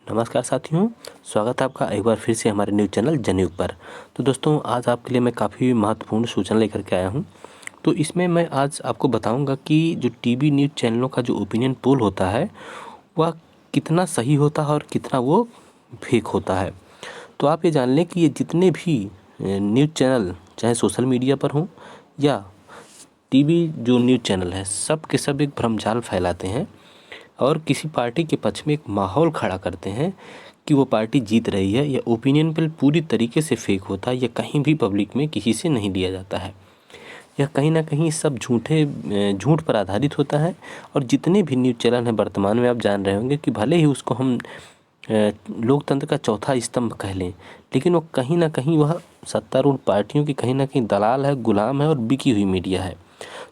नमस्कार साथियों, स्वागत है आपका एक बार फिर से हमारे न्यूज़ चैनल जनयुग पर। तो दोस्तों, आज आपके लिए मैं काफ़ी महत्वपूर्ण सूचना लेकर के आया हूं। तो इसमें मैं आज आपको बताऊंगा कि जो टीवी न्यूज़ चैनलों का जो ओपिनियन पोल होता है वह कितना सही होता है और कितना वो फेक होता है। तो आप ये जान लें कि ये जितने भी न्यूज़ चैनल चाहे सोशल मीडिया पर हों या टीवी जो न्यूज़ चैनल है, सब के सब एक भ्रमजाल फैलाते हैं और किसी पार्टी के पक्ष में एक माहौल खड़ा करते हैं कि वो पार्टी जीत रही है। या ओपिनियन पोल पूरी तरीके से फेक होता है, या कहीं भी पब्लिक में किसी से नहीं लिया जाता है, या कहीं ना कहीं सब झूठ पर आधारित होता है। और जितने भी न्यूज़ चैनल हैं वर्तमान में, आप जान रहे होंगे कि भले ही उसको हम लोकतंत्र का चौथा स्तंभ कह लें, लेकिन वो कहीं ना कहीं वह सत्तारूढ़ पार्टियों की कहीं ना कहीं दलाल है, गुलाम है और बिकी हुई मीडिया है।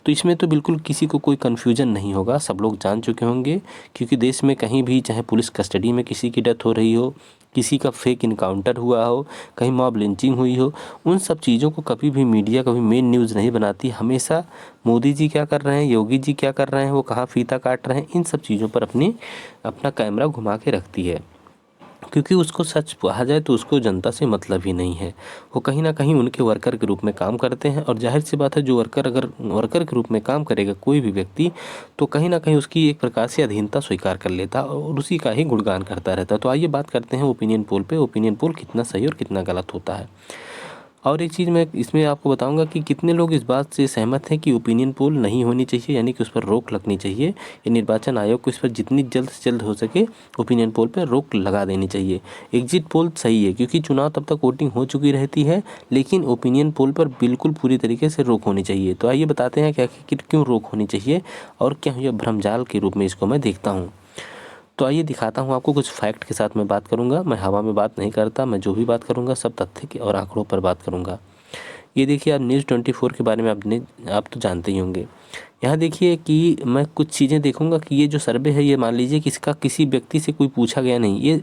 तो इसमें तो बिल्कुल किसी को कोई कन्फ्यूजन नहीं होगा, सब लोग जान चुके होंगे। क्योंकि देश में कहीं भी चाहे पुलिस कस्टडी में किसी की डेथ हो रही हो, किसी का फेक इनकाउंटर हुआ हो, कहीं मॉब लिंचिंग हुई हो, उन सब चीज़ों को कभी भी मीडिया कभी मेन न्यूज़ नहीं बनाती। हमेशा मोदी जी क्या कर रहे हैं, योगी जी क्या कर रहे हैं, वो कहाँ फीता काट रहे हैं, इन सब चीज़ों पर अपना कैमरा घुमा के रखती है। क्योंकि उसको सच कहा जाए तो उसको जनता से मतलब ही नहीं है। वो कहीं ना कहीं उनके वर्कर के रूप में काम करते हैं, और जाहिर सी बात है, जो वर्कर अगर वर्कर के रूप में काम करेगा कोई भी व्यक्ति, तो कहीं ना कहीं उसकी एक प्रकार से अधीनता स्वीकार कर लेता और उसी का ही गुणगान करता रहता। तो आइए बात करते हैं ओपिनियन पोल पे, ओपिनियन पोल कितना सही और कितना गलत होता है। और एक चीज़ मैं इसमें आपको बताऊंगा कि कितने लोग इस बात से सहमत हैं कि ओपिनियन पोल नहीं होनी चाहिए, यानी कि उस पर रोक लगनी चाहिए। ये निर्वाचन आयोग को इस पर जितनी जल्द से जल्द हो सके ओपिनियन पोल पर रोक लगा देनी चाहिए। एग्जिट पोल सही है, क्योंकि चुनाव तब तक वोटिंग हो चुकी रहती है, लेकिन ओपिनियन पोल पर बिल्कुल पूरी तरीके से रोक होनी चाहिए। तो आइए बताते हैं क्या क्यों रोक होनी चाहिए और क्या यह भ्रमजाल के रूप में इसको मैं देखता हूँ। तो आइए दिखाता हूँ आपको, कुछ फैक्ट के साथ मैं बात करूँगा। मैं हवा में बात नहीं करता, मैं जो भी बात करूँगा सब तथ्य के और आंकड़ों पर बात करूँगा। ये देखिए, आप न्यूज़ 24 के बारे में आप तो जानते ही होंगे। यहाँ देखिए कि मैं कुछ चीज़ें देखूंगा कि ये जो सर्वे है, ये मान लीजिए कि इसका किसी व्यक्ति से कोई पूछा गया नहीं। ये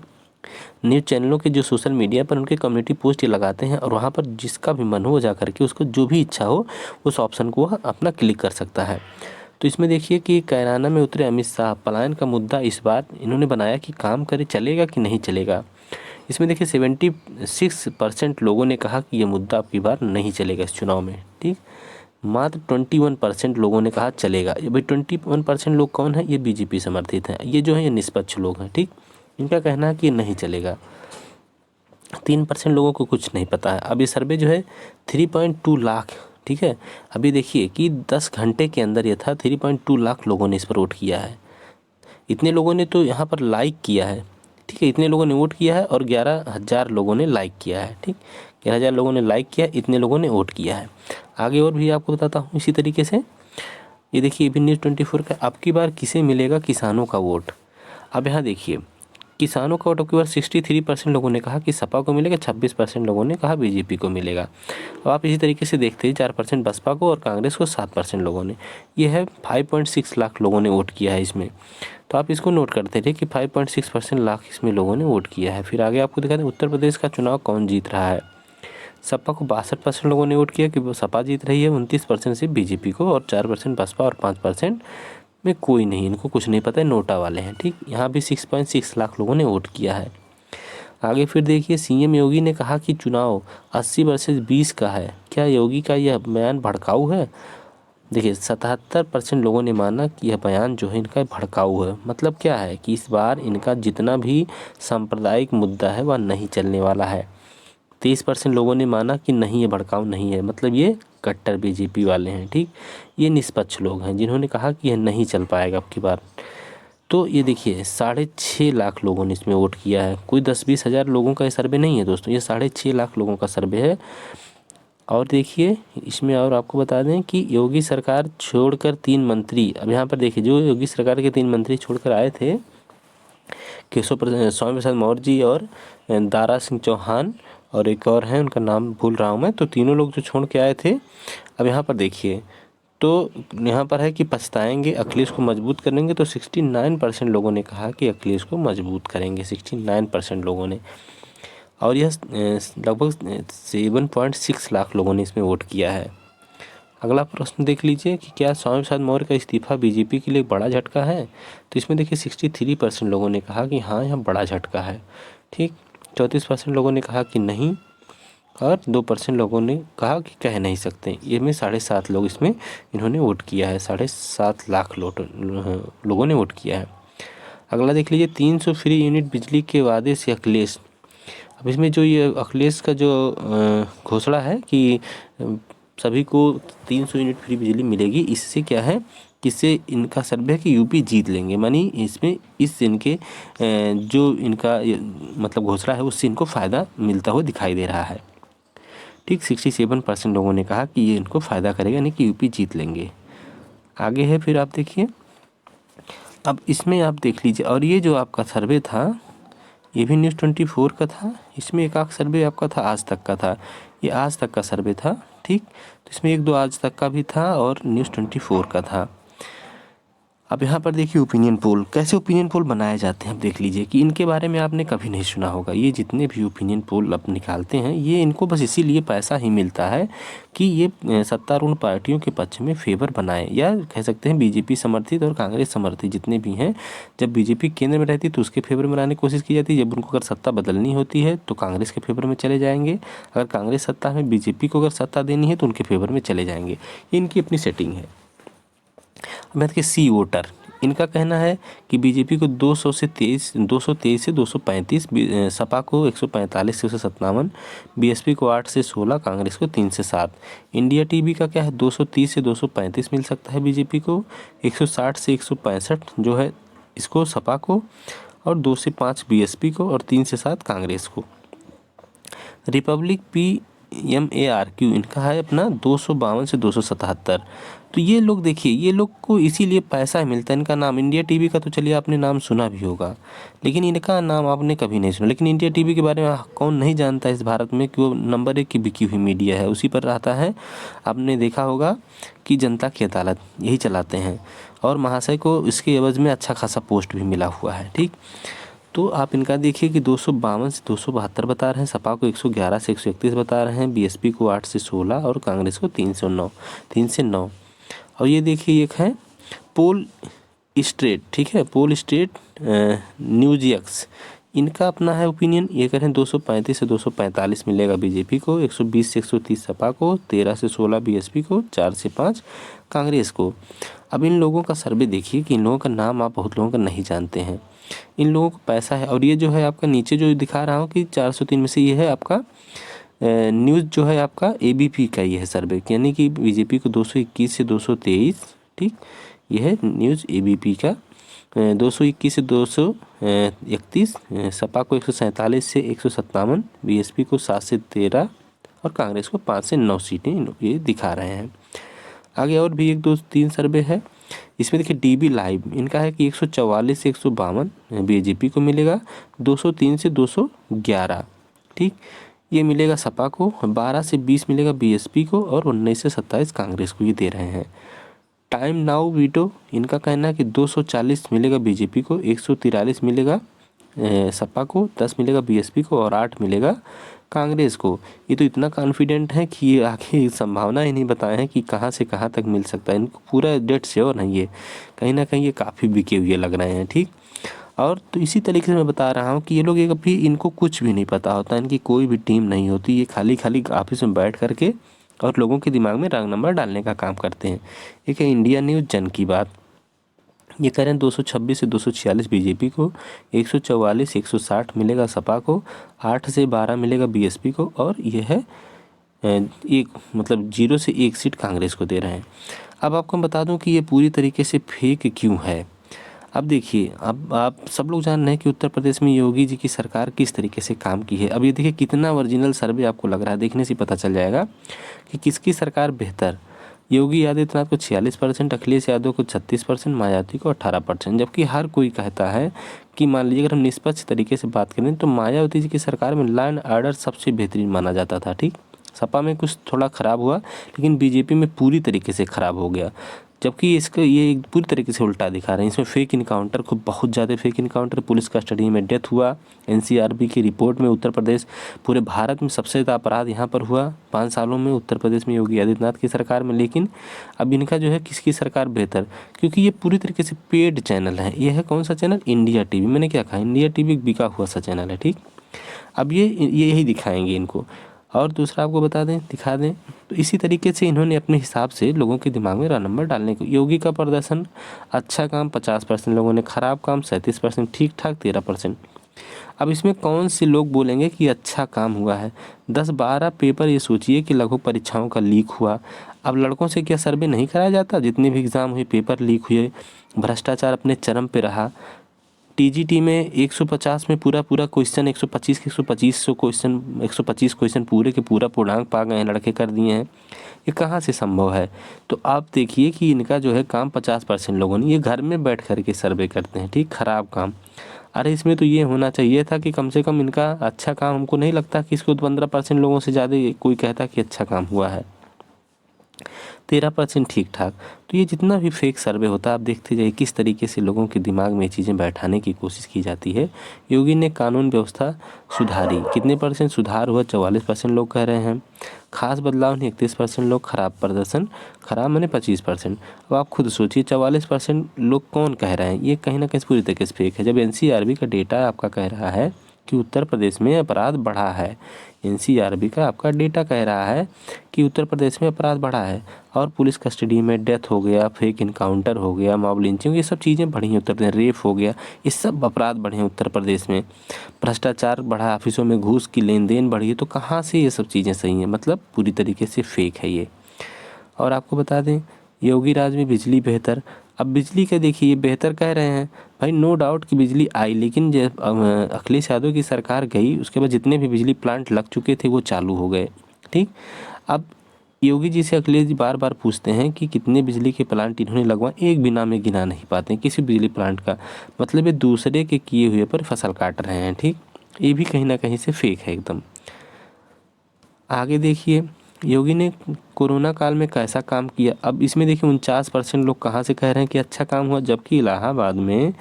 न्यूज़ चैनलों के जो सोशल मीडिया पर उनके कम्युनिटी पोस्ट ये लगाते हैं, और वहाँ पर जिसका भी मन हो जा करके उसको जो भी इच्छा हो उस ऑप्शन को वह अपना क्लिक कर सकता है। तो इसमें देखिए कि कैराना में उतरे अमित शाह, पलायन का मुद्दा इस बार इन्होंने बनाया कि काम करे चलेगा कि नहीं चलेगा। इसमें देखिए 76% लोगों ने कहा कि ये मुद्दा अब की बार नहीं चलेगा इस चुनाव में। ठीक, मात्र 21% लोगों ने कहा चलेगा। ये भाई 21% लोग कौन है? ये बीजेपी समर्थित हैं। ये जो है ये निष्पक्ष लोग हैं। ठीक, इनका कहना है कि ये नहीं चलेगा। 3% लोगों को कुछ नहीं पता है। अब ये सर्वे जो है 3.2 लाख, ठीक है, अभी देखिए कि 10 घंटे के अंदर ये था 3.2 लाख लोगों ने इस पर वोट किया है। इतने लोगों ने तो यहाँ पर लाइक किया है, ठीक है, इतने लोगों ने वोट किया है, और 11,000 लोगों ने लाइक किया है। ठीक, 11,000 लोगों ने लाइक किया, इतने लोगों ने वोट किया है। आगे और भी आपको बताता हूँ इसी तरीके से। ये देखिए भी न्यूज़ 24 का, अब की बार किसे मिलेगा किसानों का वोट। अब यहाँ देखिए, किसानों का वोट अब की बार 63% लोगों ने कहा कि सपा को मिलेगा, 26% लोगों ने कहा बीजेपी को मिलेगा। अब आप इसी तरीके से देखते हैं 4% बसपा को और कांग्रेस को 7% लोगों ने। ये है 5.6 लाख लोगों ने वोट किया है इसमें। तो आप इसको नोट करते रहे कि 5.6% लाख इसमें लोगों ने वोट किया है। फिर आगे आपको दिखाते हैं उत्तर प्रदेश का चुनाव कौन जीत रहा है। सपा को 62% लोगों ने वोट किया कि वो सपा जीत रही है, 29% से बीजेपी को, और 4% बसपा, और 5% में कोई नहीं, इनको कुछ नहीं पता है, नोटा वाले हैं। ठीक, यहाँ भी 6.6 लाख लोगों ने वोट किया है। आगे फिर देखिए, सीएम योगी ने कहा कि चुनाव 80 वर्सेस 20 का है। क्या योगी का यह बयान भड़काऊ है? देखिए 77% लोगों ने माना कि यह बयान जो है इनका भड़काऊ है। मतलब क्या है कि इस बार इनका जितना भी सांप्रदायिक मुद्दा है वह नहीं चलने वाला है। 23% लोगों ने माना कि नहीं, ये भड़काऊ नहीं है, मतलब ये कट्टर बीजेपी वाले हैं। ठीक, ये निष्पक्ष लोग हैं जिन्होंने कहा कि यह नहीं चल पाएगा अब की बार। तो ये देखिए 6.5 लाख लोगों ने इसमें वोट किया है। कोई 10-20 हज़ार लोगों का ये सर्वे नहीं है दोस्तों, ये 6.5 लाख लोगों का सर्वे है। और देखिए इसमें और आपको बता दें कि योगी सरकार छोड़कर 3 मंत्री, अब यहाँ पर देखिए जो योगी सरकार के 3 मंत्री छोड़कर आए थे, स्वामी प्रसाद मौर्य जी और दारा सिंह चौहान, और एक और हैं उनका नाम भूल रहा हूँ मैं, तो तीनों लोग जो छोड़ के आए थे, अब यहाँ पर देखिए तो यहाँ पर है कि पछताएंगे, अखिलेश को मजबूत करेंगे। तो 69% लोगों ने कहा कि अखिलेश को मजबूत करेंगे, 69% लोगों ने। और यह लगभग 7.6 लाख लोगों ने इसमें वोट किया है। अगला प्रश्न देख लीजिए कि क्या स्वामी प्रसाद मौर्य का इस्तीफा बीजेपी के लिए बड़ा झटका है। तो इसमें देखिए 63% लोगों ने कहा कि हाँ यह बड़ा झटका है। ठीक, 34% लोगों ने कहा कि नहीं और 2% लोगों ने कहा कि कह नहीं सकते। ये में 7.5 लोग इसमें इन्होंने वोट किया है, 7.5 लाख लोगों ने वोट किया है। अगला देख लीजिए 300 फ्री यूनिट बिजली के वादे से अखिलेश। अब इसमें जो ये अखिलेश का जो घोषणा है कि सभी को 300 यूनिट फ्री बिजली मिलेगी, इससे क्या है, इससे इनका सर्वे है कि यूपी जीत लेंगे। मानी इसमें इस इनके जो इनका मतलब घोषणा है उससे इनको फ़ायदा मिलता हुआ दिखाई दे रहा है। ठीक, 67% लोगों ने कहा कि ये इनको फ़ायदा करेगा, यानी कि यूपी जीत लेंगे। आगे है फिर आप देखिए, अब इसमें आप देख लीजिए, और ये जो आपका सर्वे था ये भी न्यूज़ 24 का था। इसमें एक आख सर्वे आपका था आज तक का था, ये आज तक का सर्वे था। ठीक, तो इसमें 1-2 आज तक का भी था और न्यूज़ 24 का था। अब यहाँ पर देखिए ओपिनियन पोल, कैसे ओपिनियन पोल बनाए जाते हैं। अब देख लीजिए कि इनके बारे में आपने कभी नहीं सुना होगा। ये जितने भी ओपिनियन पोल अब निकालते हैं ये इनको बस इसीलिए पैसा ही मिलता है कि ये सत्तारूढ़ पार्टियों के पक्ष में फेवर बनाए, या कह सकते हैं बीजेपी समर्थित और कांग्रेस समर्थित जितने भी हैं। जब बीजेपी केंद्र में रहती है तो उसके फेवर में बनाने की कोशिश की जाती है, जब उनको अगर सत्ता बदलनी होती है तो कांग्रेस के फेवर में चले जाएंगे, अगर कांग्रेस सत्ता में बीजेपी को अगर सत्ता देनी है तो उनके फेवर में चले जाएंगे। ये इनकी अपनी सेटिंग है। अब देखिए सी वोटर, इनका कहना है कि बीजेपी को 223 से 235, सपा को 145 से 157, बीएसपी को 8 से 16, कांग्रेस को 3 से 7। इंडिया टीवी का क्या है, 230 से 235 मिल सकता है बीजेपी को, 160 से 165 जो है इसको सपा को, और 2 से 5 बीएसपी को, और 3 से 7 कांग्रेस को। रिपब्लिक PMARQ इनका है अपना 252 से 277। तो ये लोग देखिए, ये लोग को इसीलिए पैसा मिलता है। इनका नाम इंडिया टीवी का तो चलिए आपने नाम सुना भी होगा, लेकिन इनका नाम आपने कभी नहीं सुना। लेकिन इंडिया टीवी के बारे में कौन नहीं जानता इस भारत में कि वो नंबर 1 की बिकी हुई मीडिया है, उसी पर रहता है। आपने देखा होगा कि जनता की अदालत यही चलाते हैं, और महाशय को इसके एवज में अच्छा खासा पोस्ट भी मिला हुआ है। ठीक, तो आप इनका देखिए कि 252 से 272 बता रहे हैं, सपा को 111 से 131 बता रहे हैं, बीएसपी को 8 से 16 और कांग्रेस को 3 से 9। और ये देखिए एक है पोल स्ट्रेट, ठीक है, पोल स्ट्रेट न्यूज एक्स, इनका अपना है ओपिनियन। ये कह रहे हैं 235 से 245 मिलेगा बीजेपी को, 120 से 130 सपा को, 13 से 16 बीएसपी को, 4 से 5 कांग्रेस को। अब इन लोगों का सर्वे देखिए कि इन लोगों का नाम आप बहुत लोगों का नहीं जानते हैं। इन लोगों को पैसा है, और ये जो है आपका नीचे जो दिखा रहा हूँ कि 403 में से ये है आपका न्यूज़ जो है आपका ABP का ये है सर्वे, यानी कि बीजेपी को 221 से 223। ठीक, ये है न्यूज़ ABP का 221 से 231, सपा को 147 से 157, बीएसपी को 7 से 13 और कांग्रेस को 5 से 9 सीटें ये दिखा रहे हैं। आगे और भी 1 2 3 सर्वे है। इसमें देखिए DB लाइव, इनका है कि 144 से 152 बीजेपी को मिलेगा, 203 से 211। ठीक, ये मिलेगा सपा को, 12 से 20 मिलेगा बीएसपी को, और 19 से 27 कांग्रेस को ये दे रहे हैं। टाइम नाउ वीटो, इनका कहना है कि 240 मिलेगा बीजेपी को, 143 मिलेगा सपा को, 10 मिलेगा बीएसपी को, और 8 मिलेगा कांग्रेस को। ये तो इतना कॉन्फिडेंट है कि ये आखिर संभावना ही नहीं बताए हैं कि कहाँ से कहाँ तक मिल सकता है। इनको पूरा डेट श्योर है, ये कहीं ना कहीं ये काफ़ी बिके हुए लग रहे हैं। ठीक, और तो इसी तरीके से मैं बता रहा हूँ कि ये लोग एक भी इनको कुछ भी नहीं पता होता, इनकी कोई भी टीम नहीं होती, ये खाली ऑफिस में बैठ करके और लोगों के दिमाग में रंग नंबर डालने का काम करते हैं। एक है इंडिया न्यूज़ जन की बात, ये कह रहे हैं 226 से 246 बीजेपी को, 144 160 मिलेगा सपा को, 8 से 12 मिलेगा बीएसपी को, और ये है एक मतलब 0 से 1 सीट कांग्रेस को दे रहे हैं। अब आपको मैं बता दूं कि ये पूरी तरीके से फेक क्यों है। अब देखिए, अब आप सब लोग जान रहे हैं कि उत्तर प्रदेश में योगी जी की सरकार किस तरीके से काम की है। अब ये देखिए कितना ओरिजिनल सर्वे आपको लग रहा है, देखने से पता चल जाएगा कि किसकी सरकार बेहतर। योगी आदित्यनाथ को 46%, अखिलेश यादव को 36%, मायावती को 18%। जबकि हर कोई कहता है कि मान लीजिए अगर हम निष्पक्ष तरीके से बात करें तो मायावती जी की सरकार में लॉ एंड ऑर्डर सबसे बेहतरीन माना जाता था। ठीक, सपा में कुछ थोड़ा ख़राब हुआ, लेकिन बीजेपी में पूरी तरीके से ख़राब हो गया। जबकि इसका ये पूरी तरीके से उल्टा दिखा रहे हैं। इसमें फेक इनकाउंटर खूब बहुत ज़्यादा फेक इनकाउंटर, पुलिस कस्टडी में डेथ हुआ। एनसीआरबी की रिपोर्ट में उत्तर प्रदेश पूरे भारत में सबसे ज़्यादा अपराध यहाँ पर हुआ 5 सालों में उत्तर प्रदेश में योगी आदित्यनाथ की सरकार में। लेकिन अब इनका जो है किसकी सरकार बेहतर, क्योंकि ये पूरी तरीके से पेड चैनल है। ये है कौन सा चैनल? India TV. मैंने क्या कहा, इंडिया टीवी एक बिका हुआ सा चैनल है, ठीक। अब ये यही दिखाएंगे इनको। और दूसरा आपको बता दें, दिखा दें, तो इसी तरीके से इन्होंने अपने हिसाब से लोगों के दिमाग में रॉ नंबर डालने को। योगी का प्रदर्शन, अच्छा काम 50% लोगों ने, खराब काम 37%, ठीक ठाक 13%। अब इसमें कौन से लोग बोलेंगे कि अच्छा काम हुआ है? 10-12 पेपर, ये सोचिए कि लगभग परीक्षाओं का लीक हुआ। अब लड़कों से क्या सर्वे नहीं कराया जाता? जितने भी एग्ज़ाम हुए, पेपर लीक हुए, भ्रष्टाचार अपने चरम पे रहा। टीजीटी में 150 में पूरा क्वेश्चन 125 के 125 क्वेश्चन पूरे के पूरा पूर्णांक पा गए हैं, लड़के कर दिए हैं। ये कहाँ से संभव है? तो आप देखिए कि इनका जो है काम 50% लोगों ने, ये घर में बैठ कर के सर्वे करते हैं, ठीक। खराब काम, अरे इसमें तो ये होना चाहिए था कि कम से कम इनका अच्छा काम, हमको नहीं लगता कि इसको 15% लोगों से ज़्यादा कोई कहता कि अच्छा काम हुआ है। 13% ठीक ठाक। तो ये जितना भी फेक सर्वे होता है, आप देखते जाइए किस तरीके से लोगों के दिमाग में ये चीज़ें बैठाने की कोशिश की जाती है। योगी ने कानून व्यवस्था सुधारी, कितने % सुधार हुआ? 44% लोग कह रहे हैं। खास बदलाव नहीं, 31% लोग। खराब प्रदर्शन, खराब माने 25%। अब आप खुद सोचिए, 44% लोग कौन कह रहे हैं? ये कहीं ना कहीं पूरी तरीके से फेक है। जब एनसीआरबी का डेटा आपका कह रहा है कि उत्तर प्रदेश में अपराध बढ़ा है, एनसीआरबी का आपका डेटा कह रहा है कि उत्तर प्रदेश में अपराध बढ़ा है, और पुलिस कस्टडी में डेथ हो गया, फेक इनकाउंटर हो गया, मॉब लिंचिंग, ये सब चीज़ें बढ़ी हैं उत्तर प्रदेश, रेप हो गया, ये सब अपराध बढ़े हैं उत्तर प्रदेश में। भ्रष्टाचार बढ़ा, ऑफिसों में घूस की लेन देन बढ़ी है। तो कहाँ से ये सब चीज़ें सही हैं? मतलब पूरी तरीके से फेक है ये। और आपको बता दें, योगी राज में बिजली बेहतर। अब बिजली का देखिए, ये बेहतर कह रहे हैं भाई, नो डाउट कि बिजली आई, लेकिन जब अखिलेश यादव की सरकार गई, उसके बाद जितने भी बिजली प्लांट लग चुके थे वो चालू हो गए, ठीक। अब योगी जी से अखिलेश जी बार बार पूछते हैं कि कितने बिजली के प्लांट इन्होंने लगवाए, एक भी नाम में गिना नहीं पाते किसी बिजली प्लांट का। मतलब ये दूसरे के किए हुए पर फसल काट रहे हैं, ठीक। ये भी कहीं ना कहीं से फेक है एकदम। आगे देखिए, योगी ने कोरोना काल में कैसा काम किया। अब इसमें देखिए 49% लोग कहाँ से कह रहे हैं कि अच्छा काम हुआ, जबकि इलाहाबाद में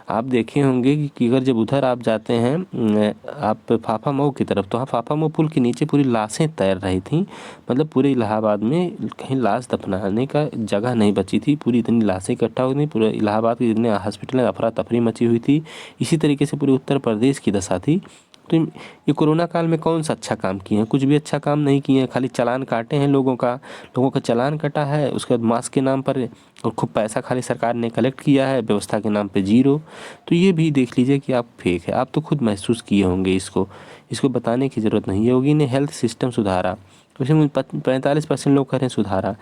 आप देखे होंगे कि अगर जब उधर आप जाते हैं आप फाफा मऊ की तरफ, तो हाँ, फाफा मऊ पुल के नीचे पूरी लाशें तैर रही थी। मतलब पूरे इलाहाबाद में कहीं लाश दफनाने का जगह नहीं बची थी, पूरी इतनी लाशें इकट्ठा हो गई, पूरे इलाहाबाद के जितने हॉस्पिटल में अफरा तफरी मची हुई थी। इसी तरीके से पूरे उत्तर प्रदेश की दशा थी। तो ये कोरोना काल में कौन सा अच्छा काम किए हैं? कुछ भी अच्छा काम नहीं किए हैं, खाली चालान काटे हैं लोगों का चालान कटा है, उसके बाद मास्क के नाम पर और खूब पैसा खाली सरकार ने कलेक्ट किया है, व्यवस्था के नाम पे जीरो। तो ये भी देख लीजिए कि आप फेक है। आप तो खुद महसूस किए होंगे इसको बताने की ज़रूरत नहीं है। योगी ने हेल्थ सिस्टम सुधारा, उसमें 45% लोग कह रहे हैं सुधारा।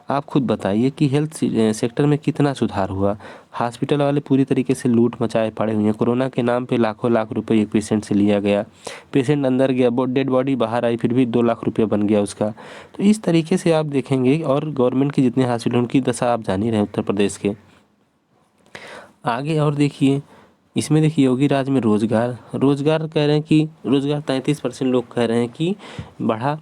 आप खुद बताइए कि हेल्थ सेक्टर में कितना सुधार हुआ? हॉस्पिटल वाले पूरी तरीके से लूट मचाए पड़े हुए हैं। कोरोना के नाम पे लाखों लाख रुपए एक पेशेंट से लिया गया, पेशेंट अंदर गया, डेड बॉडी बाहर आई, फिर भी 2 लाख रुपये बन गया उसका। तो इस तरीके से आप देखेंगे, और गवर्नमेंट के जितने हॉस्पिटल उनकी दशा आप जान ही रहे हैं उत्तर प्रदेश के। आगे और देखिए, इसमें देखिए योगी राज में रोजगार कह रहे हैं कि रोजगार 33% लोग कह रहे हैं कि बढ़ा,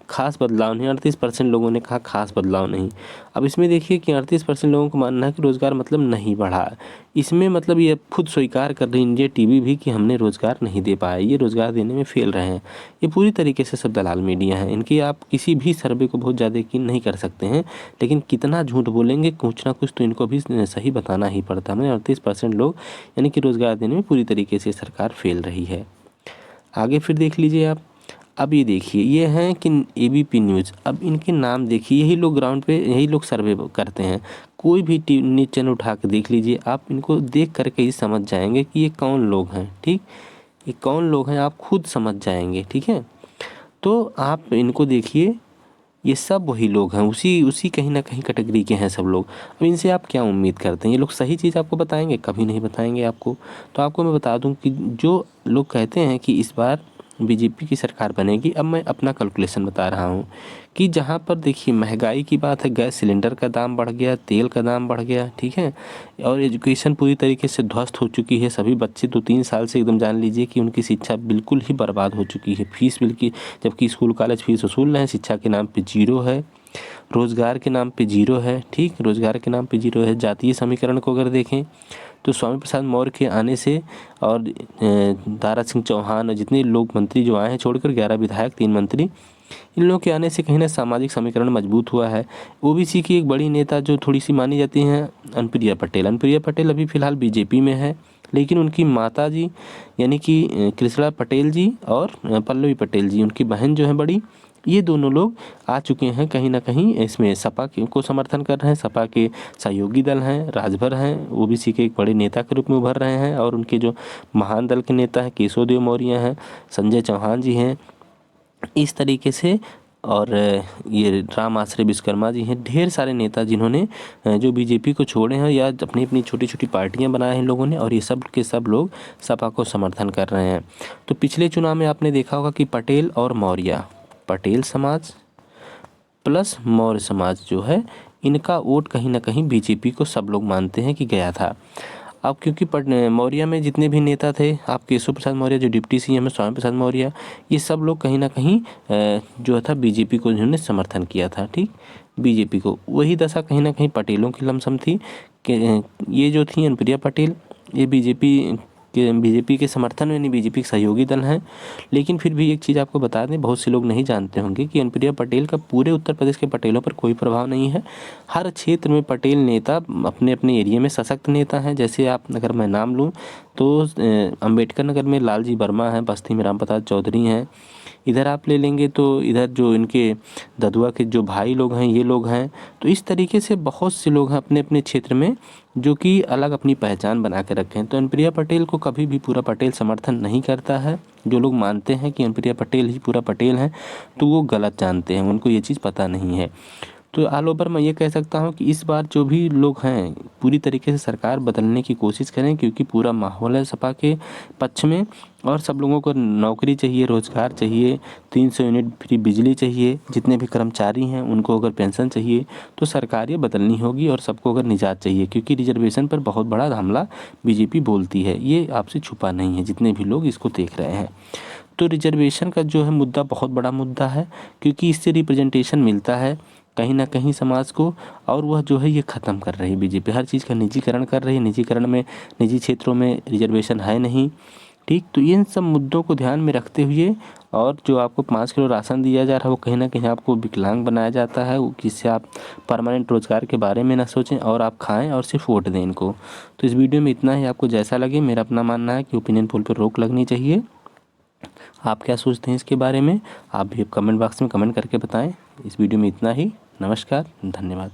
खास बदलाव नहीं। 38% लोगों ने कहा खास बदलाव नहीं। अब इसमें देखिए कि 38% लोगों को मानना है कि रोज़गार मतलब नहीं बढ़ा। इसमें मतलब ये खुद स्वीकार कर रही इंडिया टीवी भी कि हमने रोज़गार नहीं दे पाया, ये रोज़गार देने में फेल रहे हैं। ये पूरी तरीके से सब दलाल मीडिया है, इनकी आप किसी भी सर्वे को बहुत ज़्यादा यकीन नहीं कर सकते हैं। लेकिन कितना झूठ बोलेंगे, कुछ ना कुछ तो इनको भी सही बताना ही पड़ता है। 38% लोग यानी कि रोज़गार देने में पूरी तरीके से सरकार फेल रही है। आगे फिर देख लीजिए आप। अब ये देखिए, ये हैं कि एबीपी न्यूज़। अब इनके नाम देखिए, यही लोग ग्राउंड पे यही लोग सर्वे करते हैं। कोई भी न्यूज़ चैनल उठा के देख लीजिए, आप इनको देख करके ही समझ जाएंगे कि ये कौन लोग हैं, ठीक। ये कौन लोग हैं आप खुद समझ जाएंगे, ठीक है। तो आप इनको देखिए, ये सब वही लोग हैं, उसी कहीं ना कहीं कैटेगरी के हैं सब लोग। अब इनसे आप क्या उम्मीद करते हैं? ये लोग सही चीज़ आपको बताएंगे? कभी नहीं बताएंगे आपको। तो आपको मैं बता दूं कि जो लोग कहते हैं कि इस बार बीजेपी की सरकार बनेगी, अब मैं अपना कैलकुलेशन बता रहा हूँ कि जहाँ पर देखिए महंगाई की बात है, गैस सिलेंडर का दाम बढ़ गया, तेल का दाम बढ़ गया, ठीक है, और एजुकेशन पूरी तरीके से ध्वस्त हो चुकी है। सभी बच्चे तो 3 साल से एकदम जान लीजिए कि उनकी शिक्षा बिल्कुल ही बर्बाद हो चुकी है। फीस बिल्कुल, जबकि स्कूल कॉलेज फीस वसूल रहे हैं, शिक्षा के नाम पर जीरो है। रोज़गार के नाम पे जीरो है, ठीक, रोज़गार के नाम पे जीरो है। जातीय समीकरण को अगर देखें तो स्वामी प्रसाद मौर्य के आने से और दारा सिंह चौहान और जितने लोग मंत्री जो आए हैं छोड़कर 11 विधायक 3 मंत्री, इन लोगों के आने से कहीं ना सामाजिक समीकरण मजबूत हुआ है। ओबीसी की एक बड़ी नेता जो थोड़ी सी मानी जाती हैं अनुप्रिया पटेल। अनुप्रिया पटेल अभी फ़िलहाल बीजेपी में है, लेकिन उनकी माता जी यानी कि कृष्णा पटेल जी और पल्लवी पटेल जी, उनकी बहन जो है बड़ी, ये दोनों लोग आ चुके हैं कहीं ना कहीं इसमें सपा को समर्थन कर रहे हैं। सपा के सहयोगी दल हैं, राजभर हैं, ओबीसी के एक बड़े नेता के रूप में उभर रहे हैं। और उनके जो महान दल के नेता हैं केशव देव मौर्य हैं, संजय चौहान जी हैं, इस तरीके से। और ये राम आश्रय विश्वकर्मा जी हैं, ढेर सारे नेता जिन्होंने जो बीजेपी को छोड़े हैं या अपनी अपनी छोटी छोटी पार्टियां बनाए हैं लोगों ने, और ये सब के सब लोग सपा को समर्थन कर रहे हैं। तो पिछले चुनाव में आपने देखा होगा कि पटेल और मौर्य, पटेल समाज प्लस मौर्य समाज जो है, इनका वोट कहीं ना कहीं बीजेपी को सब लोग मानते हैं कि गया था। अब क्योंकि मौर्य में जितने भी नेता थे, आप केशव प्रसाद मौर्य जो डिप्टी सीएम है, स्वामी प्रसाद मौर्य, ये सब लोग कहीं ना कहीं जो था बीजेपी को इन्होंने समर्थन किया था, ठीक, बीजेपी को। वही दशा कहीं ना कहीं पटेलों की लमसम थी कि ये जो थी अनुप्रिया पटेल, ये बीजेपी के समर्थन में, यानी बीजेपी के सहयोगी दल हैं। लेकिन फिर भी एक चीज़ आपको बता दें, बहुत से लोग नहीं जानते होंगे कि अनुप्रिया पटेल का पूरे उत्तर प्रदेश के पटेलों पर कोई प्रभाव नहीं है। हर क्षेत्र में पटेल नेता अपने अपने एरिया में सशक्त नेता हैं। जैसे आप अगर मैं नाम लूँ तो अम्बेडकर नगर में लालजी वर्मा हैं, बस्ती में रामप्रसाद चौधरी हैं। इधर आप ले लेंगे तो इधर जो इनके ददुआ के जो भाई लोग हैं, ये लोग हैं। तो इस तरीके से बहुत से लोग हैं अपने अपने क्षेत्र में जो कि अलग अपनी पहचान बना के रखे हैं। तो अनुप्रिया पटेल को कभी भी पूरा पटेल समर्थन नहीं करता है। जो लोग मानते हैं कि अनुप्रिया पटेल ही पूरा पटेल हैं, तो वो गलत जानते हैं, उनको ये चीज़ पता नहीं है। तो ऑल ओवर मैं ये कह सकता हूँ कि इस बार जो भी लोग हैं पूरी तरीके से सरकार बदलने की कोशिश करें, क्योंकि पूरा माहौल है सपा के पक्ष में। और सब लोगों को नौकरी चाहिए, रोज़गार चाहिए, 300 यूनिट फ्री बिजली चाहिए, जितने भी कर्मचारी हैं उनको अगर पेंशन चाहिए, तो सरकार ये बदलनी होगी। और सबको अगर निजात चाहिए, क्योंकि रिजर्वेशन पर बहुत बड़ा हमला बीजेपी बोलती है, ये आपसे छुपा नहीं है जितने भी लोग इसको देख रहे हैं। तो रिजर्वेशन का जो है मुद्दा बहुत बड़ा मुद्दा है, क्योंकि इससे रिप्रेजेंटेशन मिलता है कहीं ना कहीं समाज को, और वह जो है ये ख़त्म कर रही है बीजेपी। हर चीज़ का निजीकरण कर रही है, निजीकरण में निजी क्षेत्रों में रिजर्वेशन है नहीं, ठीक। तो इन सब मुद्दों को ध्यान में रखते हुए, और जो आपको 5 किलो राशन दिया जा रहा है वो कहीं ना कहीं आपको विकलांग बनाया जाता है, जिससे आप परमानेंट रोज़गार के बारे में ना सोचें और आप खाएं और सिर्फ वोट दें इनको। तो इस वीडियो में इतना ही। आपको जैसा लगे, मेरा अपना मानना है कि ओपिनियन पोल पर रोक लगनी चाहिए। आप क्या सोचते हैं इसके बारे में, आप भी कमेंट बॉक्स में कमेंट करके बताएं। इस वीडियो में इतना ही। नमस्कार, धन्यवाद।